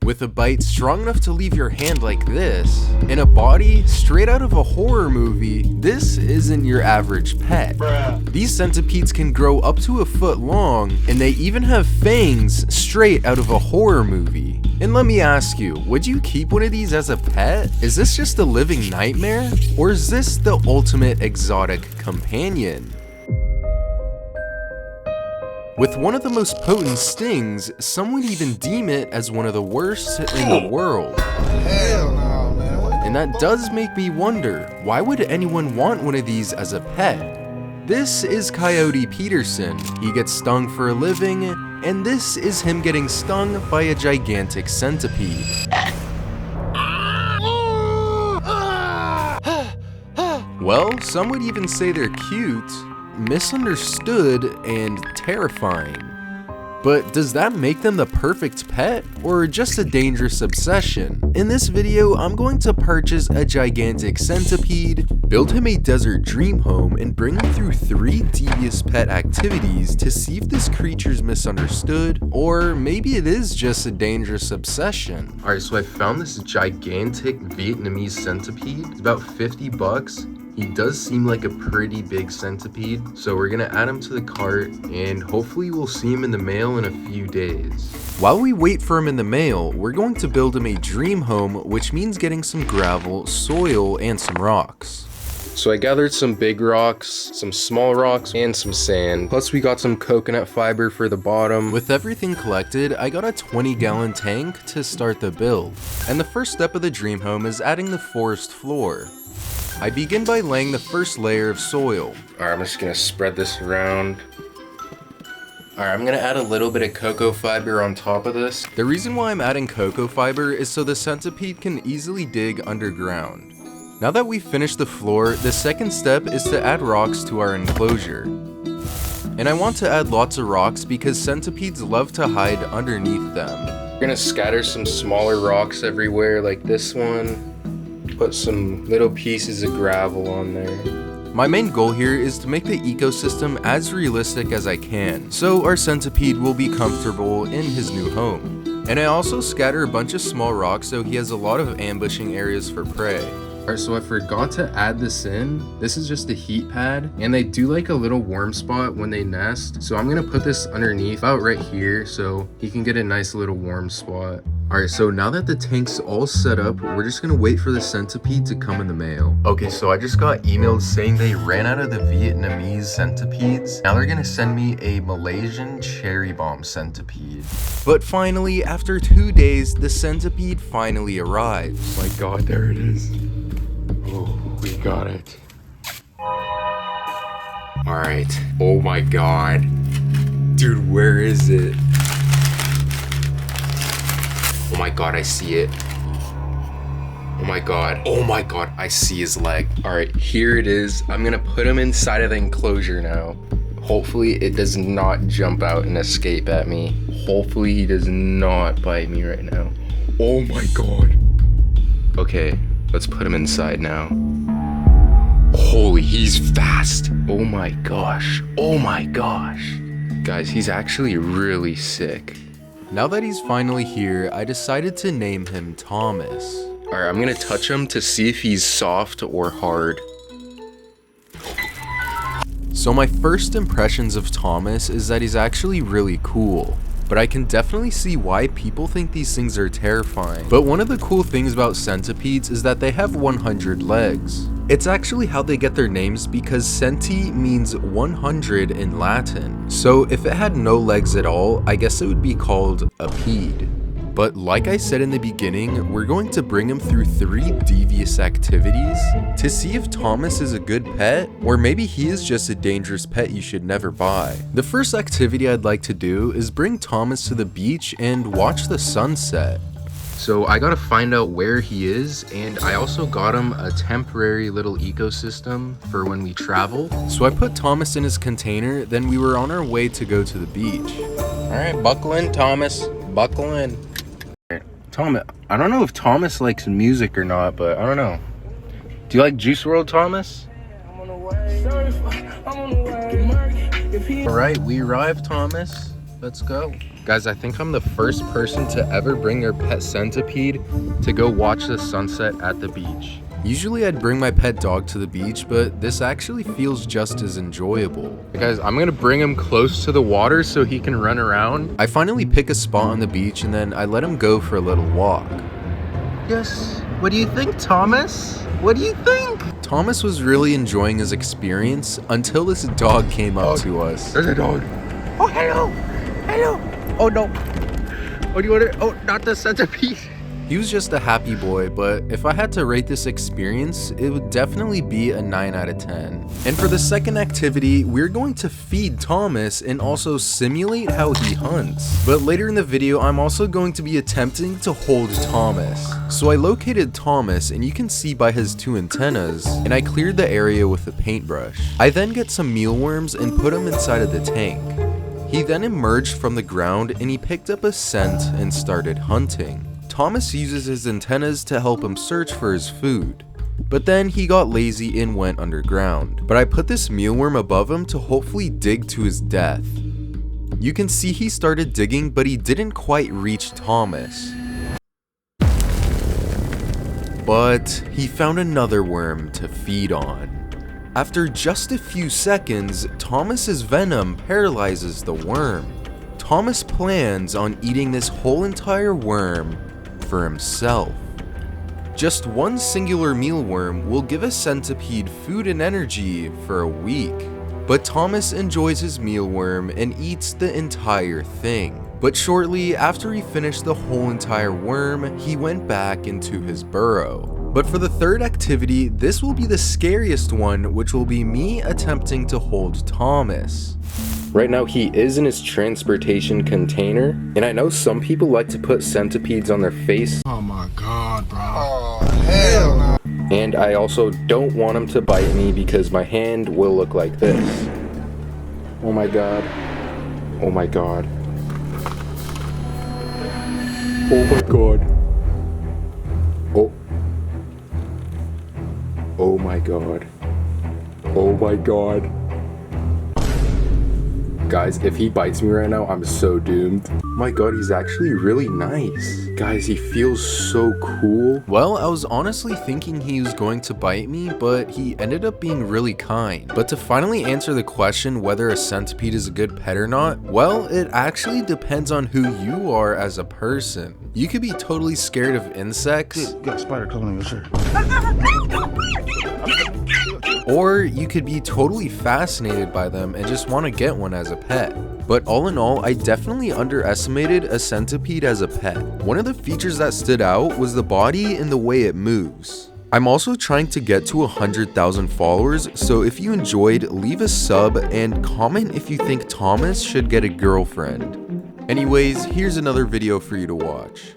with a bite strong enough to leave your hand like this, and a body straight out of a horror movie, this isn't your average pet. These centipedes can grow up to a foot long, and they even have fangs straight out of a horror movie. And let me ask you, would you keep one of these as a pet? Is this just a living nightmare? Or is this the ultimate exotic companion? With one of the most potent stings, some would even deem it as one of the worst in the world. Hell no, man. And that does make me wonder, why would anyone want one of these as a pet? This is Coyote Peterson. He gets stung for a living, and this is him getting stung by a gigantic centipede. Well, some would even say they're cute, misunderstood, and terrifying. But does that make them the perfect pet, or just a dangerous obsession? In this video, I'm going to purchase a gigantic centipede, build him a desert dream home, and bring him through 3 devious pet activities to see if this creature's misunderstood, or maybe it is just a dangerous obsession. Alright, so I found this gigantic Vietnamese centipede. It's about 50 bucks. He does seem like a pretty big centipede, so we're gonna add him to the cart, and hopefully we'll see him in the mail in a few days. While we wait for him in the mail, we're going to build him a dream home, which means getting some gravel, soil, and some rocks. So I gathered some big rocks, some small rocks, and some sand. Plus we got some coconut fiber for the bottom. With everything collected, I got a 20-gallon tank to start the build. And the first step of the dream home is adding the forest floor. I begin by laying the first layer of soil. Alright, I'm just gonna spread this around. Alright, I'm gonna add a little bit of cocoa fiber on top of this. The reason why I'm adding cocoa fiber is so the centipede can easily dig underground. Now that we've finished the floor, the second step is to add rocks to our enclosure. And I want to add lots of rocks because centipedes love to hide underneath them. We're gonna scatter some smaller rocks everywhere like this one. Put some little pieces of gravel on there. My main goal here is to make the ecosystem as realistic as I can, so our centipede will be comfortable in his new home. And I also scatter a bunch of small rocks so he has a lot of ambushing areas for prey. Alright, so I forgot to add this in. This is just a heat pad, and they do like a little warm spot when they nest. So I'm gonna put this underneath, about right here, so he can get a nice little warm spot. Alright, so now that the tank's all set up, we're just gonna wait for the centipede to come in the mail. Okay, so I just got emailed saying they ran out of the Vietnamese centipedes. Now they're gonna send me a Malaysian cherry bomb centipede. But finally, after 2 days, the centipede finally arrives. Oh my god, there it is. Oh, we got it. Alright. Oh my god. Dude, where is it? Oh my god, I see it. Oh my god. Oh my god, I see his leg. Alright, here it is. I'm gonna put him inside of the enclosure now. Hopefully it does not jump out and escape at me. Hopefully he does not bite me right now. Oh my god. Okay, let's put him inside now. Holy, he's fast. Oh my gosh. Oh my gosh. Guys, he's actually really sick. Now that he's finally here, I decided to name him Thomas. Alright, I'm gonna touch him to see if he's soft or hard. So my first impressions of Thomas is that he's actually really cool. But I can definitely see why people think these things are terrifying. But one of the cool things about centipedes is that they have 100 legs. It's actually how they get their names because centi means 100 in Latin. So if it had no legs at all, I guess it would be called a pede. But like I said in the beginning, we're going to bring him through 3 devious activities to see if Thomas is a good pet, or maybe he is just a dangerous pet you should never buy. The first activity I'd like to do is bring Thomas to the beach and watch the sunset. So I gotta find out where he is, and I also got him a temporary little ecosystem for when we travel. So I put Thomas in his container, then we were on our way to go to the beach. Alright, buckle in, Thomas. Buckle in. Thomas, I don't know if Thomas likes music or not, but I don't know. Do you like Juice WRLD, Thomas? Alright, we arrived, Thomas. Let's go. Guys, I think I'm the first person to ever bring their pet centipede to go watch the sunset at the beach. Usually I'd bring my pet dog to the beach, but this actually feels just as enjoyable. Guys, I'm gonna bring him close to the water so he can run around. I finally pick a spot on the beach and then I let him go for a little walk. Yes, what do you think, Thomas? What do you think? Thomas was really enjoying his experience until this dog came up to us. There's a dog. Oh, hello. Hello. Oh, no. Oh, do you want it? Oh, not the centipede. He was just a happy boy, but if I had to rate this experience, it would definitely be a 9 out of 10. And for the second activity, we're going to feed Thomas and also simulate how he hunts. But later in the video, I'm also going to be attempting to hold Thomas. So I located Thomas, and you can see by his 2 antennas, and I cleared the area with a paintbrush. I then get some mealworms and put them inside of the tank. He then emerged from the ground and he picked up a scent and started hunting. Thomas uses his antennas to help him search for his food, but then he got lazy and went underground. But I put this mealworm above him to hopefully dig to his death. You can see he started digging, but he didn't quite reach Thomas. But he found another worm to feed on. After just a few seconds, Thomas's venom paralyzes the worm. Thomas plans on eating this whole entire worm for himself. Just one singular mealworm will give a centipede food and energy for a week, but Thomas enjoys his mealworm and eats the entire thing. But shortly after he finished the whole entire worm, he went back into his burrow. But for the third activity, this will be the scariest one, which will be me attempting to hold Thomas. Right now he is in his transportation container, and I know some people like to put centipedes on their face. Oh my god, bro. Oh, hell no. And I also don't want him to bite me because my hand will look like this. Oh my god. Oh my god. Oh my god. Oh. Oh my god. Oh my god. Guys, if he bites me right now, I'm so doomed. My god, he's actually really nice. Guys, he feels so cool. Well, I was honestly thinking he was going to bite me, but he ended up being really kind. But to finally answer the question whether a centipede is a good pet or not, well, it actually depends on who you are as a person. You could be totally scared of insects. You got a spider crawling on your shirt. Or you could be totally fascinated by them and just want to get one as a pet. But all in all, I definitely underestimated a centipede as a pet. One of the features that stood out was the body and the way it moves. I'm also trying to get to 100,000 followers, so if you enjoyed, leave a sub and comment if you think Thomas should get a girlfriend. Anyways, here's another video for you to watch.